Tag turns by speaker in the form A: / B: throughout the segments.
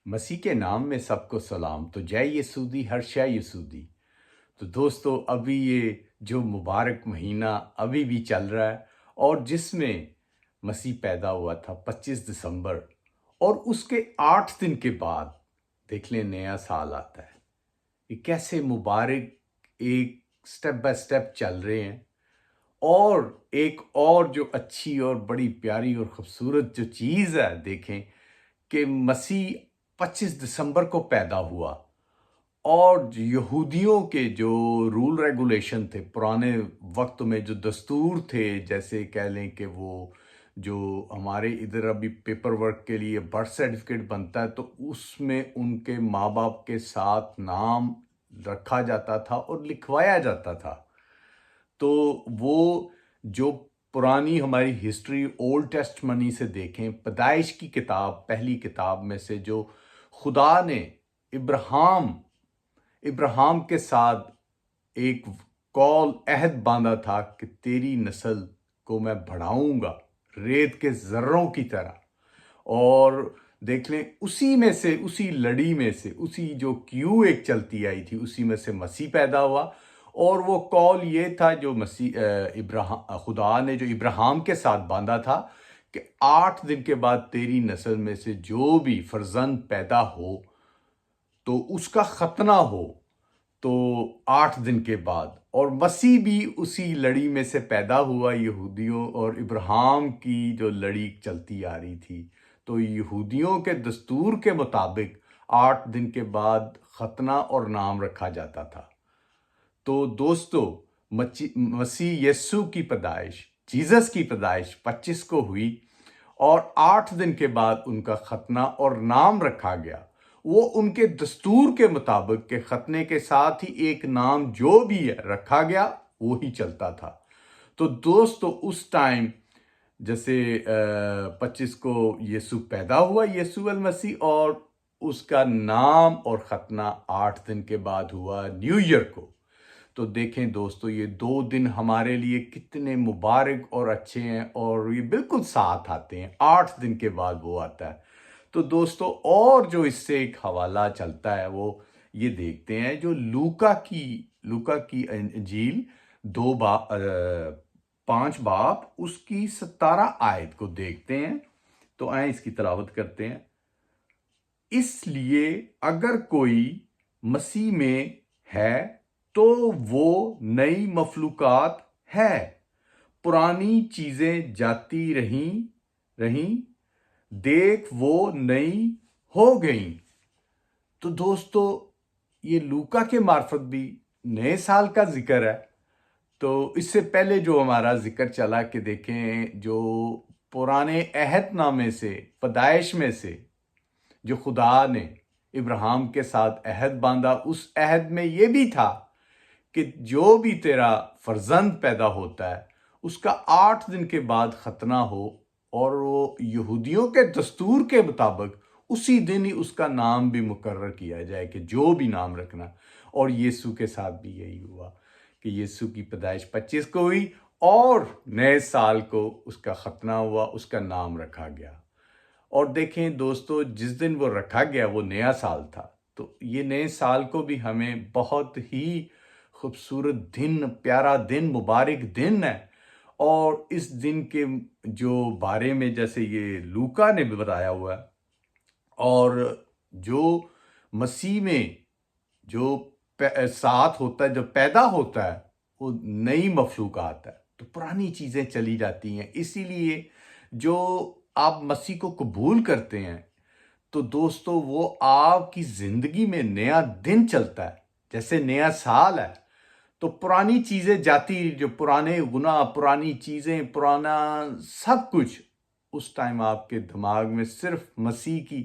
A: مسیح کے نام میں سب کو سلام۔ تو جے یسودی ہر شے یسودی۔ تو دوستو ابھی یہ جو مبارک مہینہ ابھی بھی چل رہا ہے اور جس میں مسیح پیدا ہوا تھا 25 دسمبر، اور اس کے 8 دن کے بعد دیکھ لیں نیا سال آتا ہے۔ یہ کیسے مبارک ایک سٹیپ بائی سٹیپ چل رہے ہیں۔ اور ایک اور جو اچھی اور بڑی پیاری اور خوبصورت جو چیز ہے، دیکھیں کہ مسیح 25 دسمبر کو پیدا ہوا، اور یہودیوں کے جو رول ریگولیشن تھے پرانے وقت میں، جو دستور تھے، جیسے کہہ لیں کہ وہ جو ہمارے ادھر ابھی پیپر ورک کے لیے برتھ سرٹیفکیٹ بنتا ہے، تو اس میں ان کے ماں باپ کے ساتھ نام رکھا جاتا تھا اور لکھوایا جاتا تھا۔ تو وہ جو پرانی ہماری ہسٹری اولڈ ٹیسٹ منی سے دیکھیں، پیدائش کی کتاب پہلی کتاب میں سے، جو خدا نے ابراہیم کے ساتھ ایک کال عہد باندھا تھا کہ تیری نسل کو میں بڑھاؤں گا ریت کے ذروں کی طرح۔ اور دیکھ لیں اسی میں سے، اسی لڑی میں سے، اسی جو کیو ایک چلتی آئی تھی، اسی میں سے مسیح پیدا ہوا۔ اور وہ کال یہ تھا جو خدا نے جو ابراہیم کے ساتھ باندھا تھا کہ 8 دن کے بعد تیری نسل میں سے جو بھی فرزند پیدا ہو تو اس کا ختنہ ہو، تو 8 دن کے بعد۔ اور مسیح بھی اسی لڑی میں سے پیدا ہوا، یہودیوں اور ابراہیم کی جو لڑی چلتی آ رہی تھی۔ تو یہودیوں کے دستور کے مطابق 8 دن کے بعد ختنہ اور نام رکھا جاتا تھا۔ تو دوستو مسیح یسو کی پیدائش، جیزس کی پیدائش 25 کو ہوئی، اور 8 دن کے بعد ان کا ختنہ اور نام رکھا گیا۔ وہ ان کے دستور کے مطابق کہ ختنے کے ساتھ ہی ایک نام جو بھی رکھا گیا وہی چلتا تھا۔ تو دوستو اس ٹائم جیسے 25 کو یسوع پیدا ہوا، یسوع المسیح، اور اس کا نام اور ختنہ 8 دن کے بعد ہوا نیو ایئر کو۔ تو دیکھیں دوستو یہ 2 دن ہمارے لیے کتنے مبارک اور اچھے ہیں، اور یہ بالکل ساتھ آتے ہیں، 8 دن کے بعد وہ آتا ہے۔ تو دوستو اور جو اس سے ایک حوالہ چلتا ہے وہ یہ دیکھتے ہیں، جو لوکا کی انجیل 5 باب اس کی 17 آیت کو دیکھتے ہیں۔ تو آئیں اس کی تلاوت کرتے ہیں۔ اس لیے اگر کوئی مسیح میں ہے تو وہ نئی مخلوقات ہے، پرانی چیزیں جاتی رہیں، دیکھ وہ نئی ہو گئیں۔ تو دوستو یہ لوکا کے معرفت بھی نئے سال کا ذکر ہے۔ تو اس سے پہلے جو ہمارا ذکر چلا کہ دیکھیں جو پرانے عہد نامے سے، پیدائش میں سے، جو خدا نے ابراہیم کے ساتھ عہد باندھا، اس عہد میں یہ بھی تھا کہ جو بھی تیرا فرزند پیدا ہوتا ہے اس کا 8 دن کے بعد ختنہ ہو، اور وہ یہودیوں کے دستور کے مطابق اسی دن ہی اس کا نام بھی مقرر کیا جائے کہ جو بھی نام رکھنا۔ اور یسوع کے ساتھ بھی یہی ہوا کہ یسوع کی پیدائش 25 کو ہوئی، اور نئے سال کو اس کا ختنہ ہوا، اس کا نام رکھا گیا۔ اور دیکھیں دوستو جس دن وہ رکھا گیا وہ نیا سال تھا۔ تو یہ نئے سال کو بھی ہمیں بہت ہی خوبصورت دن، پیارا دن، مبارک دن ہے۔ اور اس دن کے جو بارے میں جیسے یہ لوکا نے بھی بتایا ہوا ہے، اور جو مسیح میں جو ساتھ ہوتا ہے، جو پیدا ہوتا ہے، وہ نئی مخلوقات ہے۔ تو پرانی چیزیں چلی جاتی ہیں۔ اسی لیے جو آپ مسیح کو قبول کرتے ہیں تو دوستو وہ آپ کی زندگی میں نیا دن چلتا ہے، جیسے نیا سال ہے۔ تو پرانی چیزیں جاتی، جو پرانے گناہ، پرانی چیزیں، پرانا سب کچھ اس ٹائم آپ کے دماغ میں صرف مسیح کی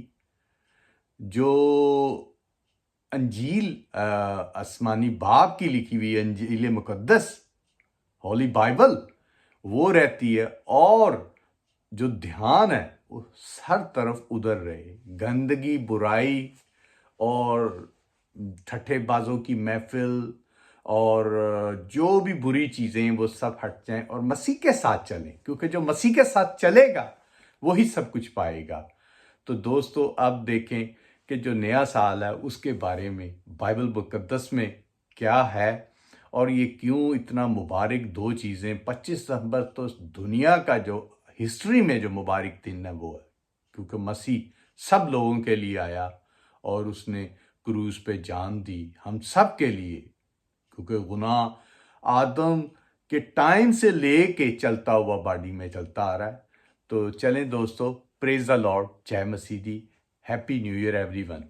A: جو انجیل آسمانی باپ کی لکھی ہوئی انجیل مقدس، ہولی بائبل، وہ رہتی ہے، اور جو دھیان ہے وہ ہر طرف ادھر رہے، گندگی، برائی اور ٹھٹھے بازوں کی محفل اور جو بھی بری چیزیں ہیں وہ سب ہٹ جائیں، اور مسیح کے ساتھ چلیں، کیونکہ جو مسیح کے ساتھ چلے گا وہی سب کچھ پائے گا۔ تو دوستو اب دیکھیں کہ جو نیا سال ہے اس کے بارے میں بائبل مقدس میں کیا ہے، اور یہ کیوں اتنا مبارک دو چیزیں 25 دسمبر تو دنیا کا جو ہسٹری میں جو مبارک دن ہے وہ ہے، کیونکہ مسیح سب لوگوں کے لیے آیا اور اس نے کروز پہ جان دی ہم سب کے لیے، کیونکہ گناہ آدم کے ٹائم سے لے کے چلتا ہوا باڈی میں چلتا آ رہا ہے۔ تو چلیں دوستو، پریز دا لارڈ، جے مسیح دی، happy new year every one.